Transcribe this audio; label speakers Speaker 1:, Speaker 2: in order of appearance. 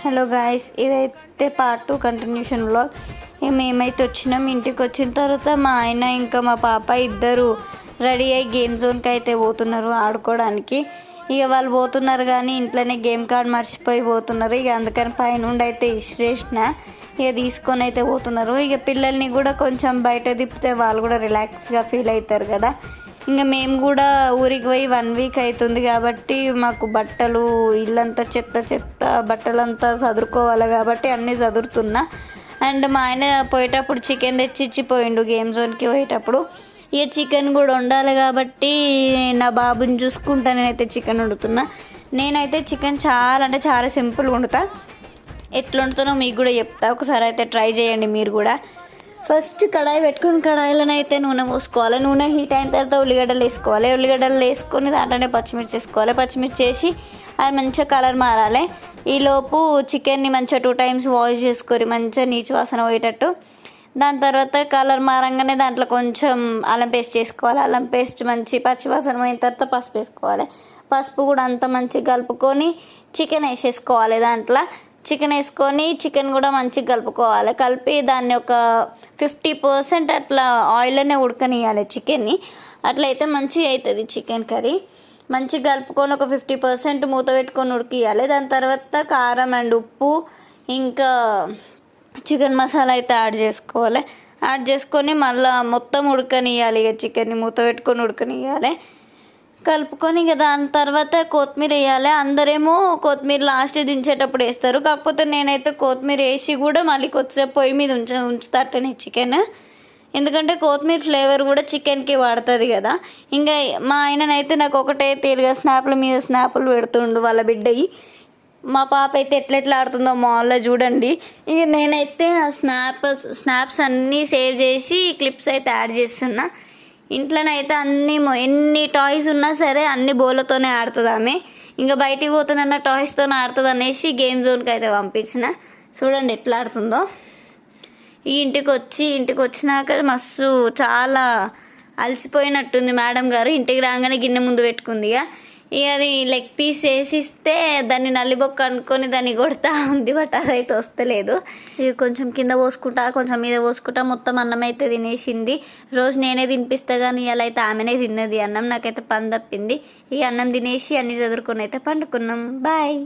Speaker 1: Hello guys, ఇదైతే part 2 continuation vlog. మేమైతే వచ్చినాం. ఇంటికి వచ్చిన తర్వాత మా ఆయన ఇంకా మా పాప ఇద్దరు రెడీ అయ్యి గేమ్ జోన్కి అయితే పోతున్నారు ఆడుకోవడానికి. ఇక వాళ్ళు పోతున్నారు కానీ ఇంట్లోనే గేమ్ కార్డ్ మర్చిపోయి పోతున్నారు. ఇక అందుకని పైనుండి అయితే ఇసిరేసిన ఇక తీసుకొని అయితే పోతున్నారు. ఇక పిల్లల్ని కూడా కొంచెం బయట తిప్పితే వాళ్ళు కూడా రిలాక్స్గా ఫీల్ అవుతారు కదా. ఇంకా మేము కూడా ఊరికి పోయి 1 వీక్ అవుతుంది కాబట్టి మాకు బట్టలు ఇల్లంతా చెత్త బట్టలంతా చదురుకోవాలి కాబట్టి అన్నీ చదురుతున్నా. అండ్ మా ఆయన పోయేటప్పుడు చికెన్ తెచ్చిచ్చిపోయిండు గేమ్ జోన్కి పోయేటప్పుడు. ఇక చికెన్ కూడా వండాలి కాబట్టి నా బాబుని చూసుకుంటా నేనైతే చికెన్ వండుతున్నా. నేనైతే చికెన్ చాలా సింపుల్గా వండుతా. ఎట్లా వండుతానో మీకు కూడా చెప్తా, ఒకసారి అయితే ట్రై చేయండి మీరు కూడా. ఫస్ట్ కడాయి పెట్టుకుని కడాయిలోనే అయితే నూనె పోసుకోవాలి. నూనె హీట్ అయిన తర్వాత ఉల్లిగడ్డలు వేసుకోవాలి. ఉల్లిగడ్డలు వేసుకొని దాంట్లోనే పచ్చిమిర్చి వేసుకోవాలి. పచ్చిమిర్చి వేసి అది మంచిగా కలర్ మారాలి. ఈలోపు చికెన్ని మంచిగా 2 times వాష్ చేసుకొని మంచిగా నీచు వాసన పోయేటట్టు. దాని తర్వాత కలర్ మారంగానే దాంట్లో కొంచెం అల్లం పేస్ట్ వేసుకోవాలి. అల్లం పేస్ట్ మంచి పచ్చివాసన పోయిన తర్వాత పసుపు వేసుకోవాలి. పసుపు కూడా అంత మంచిగా కలుపుకొని చికెన్ వేసేసుకోవాలి. దాంట్లో చికెన్ వేసుకొని చికెన్ కూడా మంచిగా కలుపుకోవాలి. కలిపి దాన్ని ఒక 50% అట్లా ఆయిల్లోనే ఉడకనియాలి చికెన్ని. అట్లయితే మంచిగా అవుతుంది చికెన్ కర్రీ. మంచిగా కలుపుకొని ఒక 50% మూత పెట్టుకొని ఉడికియాలి. దాని తర్వాత కారం అండ్ ఉప్పు ఇంకా చికెన్ మసాలా అయితే యాడ్ చేసుకోవాలి. యాడ్ చేసుకొని మళ్ళీ మొత్తం ఉడకనియాలి. ఇక చికెన్ని మూత పెట్టుకొని ఉడకనియాలి. కలుపుకొని ఇక దాని తర్వాత కొత్తిమీర వేయాలి. అందరేమో కొత్తిమీర లాస్ట్ దించేటప్పుడు వేస్తారు. కాకపోతే నేనైతే కొత్తిమీర వేసి కూడా మళ్ళీ కొద్దిసేపు పొయ్యి మీద ఉంచుతాటనే చికెన్. ఎందుకంటే కొత్తిమీర ఫ్లేవర్ కూడా చికెన్కి పడుతుంది కదా. ఇంకా మా ఆయననైతే నాకు ఒకటే తీరుగా స్నాప్ల మీద స్నాపులు పెడుతుండు వాళ్ళ బిడ్డయి. మా పాప అయితే ఎట్లా ఆడుతుందో మాల్లో చూడండి. ఇక నేనైతే ఆ స్నాప్స్ అన్నీ సేవ్ చేసి క్లిప్స్ అయితే యాడ్ చేస్తున్నా. ఇంట్లోనైతే ఎన్ని టాయ్స్ ఉన్నా సరే అన్ని బోలతోనే ఆడుతుంది ఆమె. ఇంకా బయటికి పోతున్న టాయ్స్తోనే ఆడుతుంది అనేసి గేమ్ జోన్కి అయితే పంపించిన. చూడండి ఎట్లా ఆడుతుందో. ఈ ఇంటికి వచ్చినాక మస్తు చాలా అలసిపోయినట్టుంది మేడం గారు. ఇంటికి రాగానే గిన్నె ముందు పెట్టుకుంది. ఇక అది లెగ్ పీస్ వేసిస్తే దాన్ని నల్లిబొక్క అనుకొని దాన్ని కొడతా ఉంది. బట్ అదైతే వస్తలేదు. ఇక కొంచెం కింద పోసుకుంటా కొంచెం మీద పోసుకుంటా మొత్తం అన్నం అయితే తినేసింది. రోజు నేనే తినిపిస్తా కానీ ఇలా అయితే ఆమెనే తిన్నది అన్నం. నాకైతే పని తప్పింది. ఈ అన్నం తినేసి అన్ని చదువుకొని అయితే పండుకున్నాం. బాయ్.